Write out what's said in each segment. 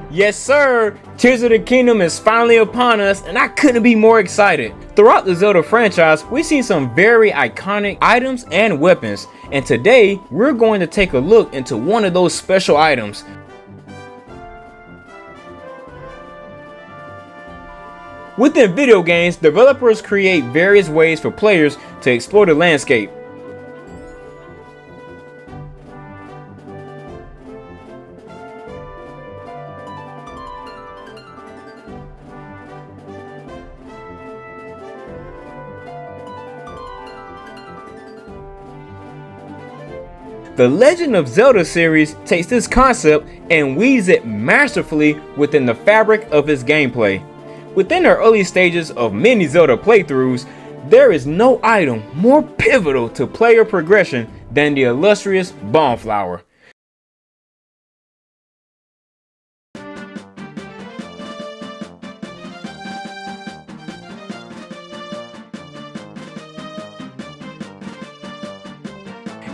Yes sir, Tears of the Kingdom is finally upon us and I couldn't be more excited. Throughout the Zelda franchise, we've seen some very iconic items and weapons, and today we're going to take a look into one of those special items. Within video games, developers create various ways for players to explore the landscape. The Legend of Zelda series takes this concept and weaves it masterfully within the fabric of its gameplay. Within the early stages of many Zelda playthroughs, there is no item more pivotal to player progression than the illustrious Bonflower.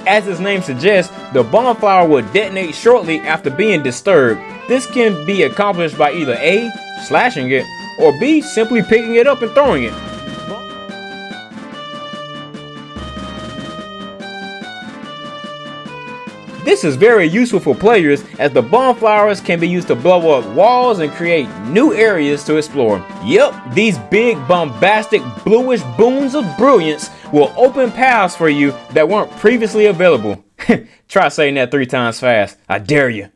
As its name suggests, the Bonflower will detonate shortly after being disturbed. This can be accomplished by either A, slashing it, or B, simply picking it up and throwing it. This is very useful for players as the Bonflowers can be used to blow up walls and create new areas to explore. Yep, these big bombastic bluish boons of brilliance will open paths for you that weren't previously available. Try saying that 3 times fast, I dare you.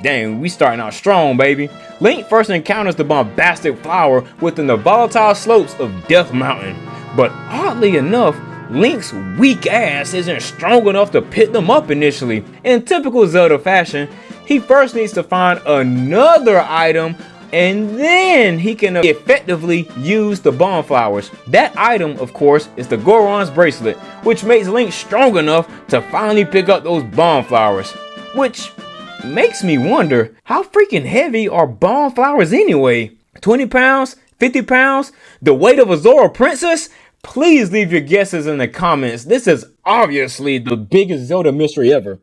Dang, we starting out strong, baby. Link first encounters the bombastic flower within the volatile slopes of Death Mountain. But oddly enough, Link's weak ass isn't strong enough to pick them up initially. In typical Zelda fashion, he first needs to find another item and then he can effectively use the Bonflowers. That item, of course, is the Goron's bracelet, which makes Link strong enough to finally pick up those Bonflowers. Which makes me wonder, how freaking heavy are Bonflowers anyway? 20 pounds? 50 pounds? The weight of a Zora princess? Please leave your guesses in the comments. This is obviously the biggest Zelda mystery ever.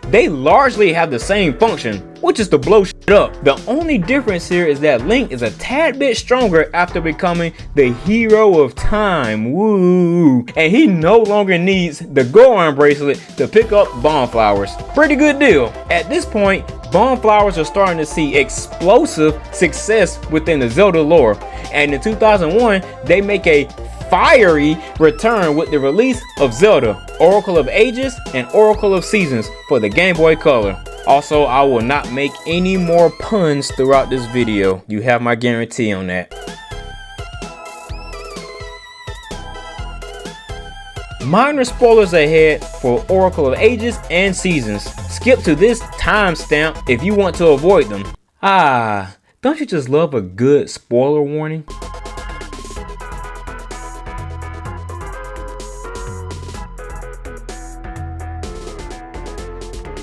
They largely have the same function, which is to blow shit up. The only difference here is that Link is a tad bit stronger after becoming the hero of time. Woo! And he no longer needs the Goron bracelet to pick up Bonflowers. Pretty good deal. At this point, Bonflowers are starting to see explosive success within the Zelda lore. And in 2001, they make a fiery return with the release of Zelda, Oracle of Ages and Oracle of Seasons for the Game Boy Color. Also, I will not make any more puns throughout this video. You have my guarantee on that. Minor spoilers ahead for Oracle of Ages and Seasons. Skip to this timestamp if you want to avoid them. Ah, don't you just love a good spoiler warning?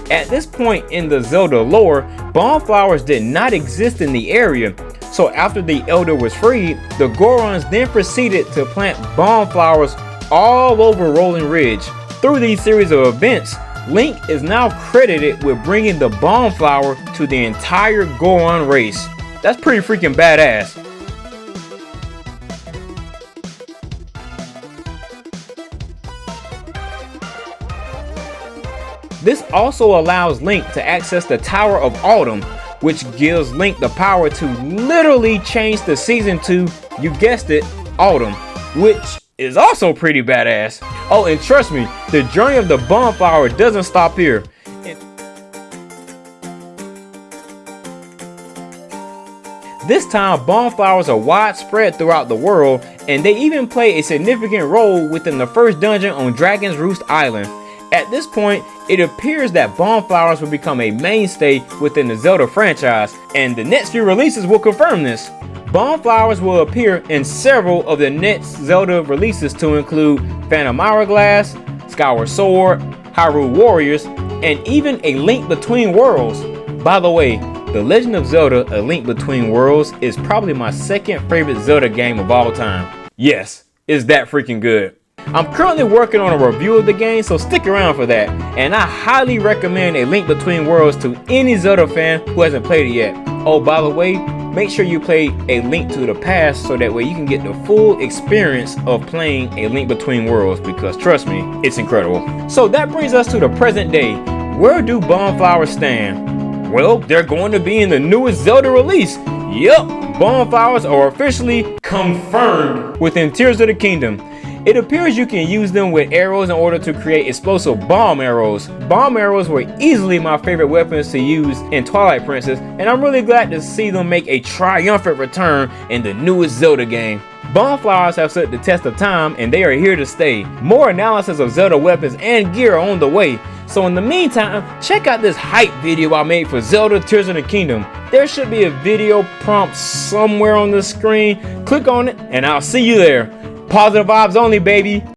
At this point in the Zelda lore, Bonflowers did not exist in the area, so after the Elder was freed, the Gorons then proceeded to plant Bonflowers all over Rolling Ridge. Through these series of events, Link is now credited with bringing the Bonflower to the entire Goron race. That's pretty freaking badass. This also allows Link to access the Tower of Autumn, which gives Link the power to literally change the season to, you guessed it, Autumn, which is also pretty badass. Oh, and trust me, the journey of the Bonflower doesn't stop here. This time, Bonflowers are widespread throughout the world, and they even play a significant role within the first dungeon on Dragon's Roost Island. At this point, it appears that Bonflowers will become a mainstay within the Zelda franchise, and the next few releases will confirm this. Bonflowers will appear in several of the next Zelda releases to include Phantom Hourglass, Skyward Sword, Hyrule Warriors, and even A Link Between Worlds. By the way, The Legend of Zelda: A Link Between Worlds is probably my second favorite Zelda game of all time. Yes, it's that freaking good. I'm currently working on a review of the game, so stick around for that. And I highly recommend A Link Between Worlds to any Zelda fan who hasn't played it yet. Oh, by the way, make sure you play A Link to the Past so that way you can get the full experience of playing A Link Between Worlds, because trust me, it's incredible. So that brings us to the present day. Where do bonfires stand? Well, they're going to be in the newest Zelda release. Yup, bonfires are officially confirmed within Tears of the Kingdom. It appears you can use them with arrows in order to create explosive bomb arrows. Bomb arrows were easily my favorite weapons to use in Twilight Princess, and I'm really glad to see them make a triumphant return in the newest Zelda game. Bonfires have stood the test of time, and they are here to stay. More analysis of Zelda weapons and gear are on the way. So in the meantime, check out this hype video I made for Zelda Tears of the Kingdom. There should be a video prompt somewhere on the screen. Click on it, and I'll see you there. Positive vibes only, baby.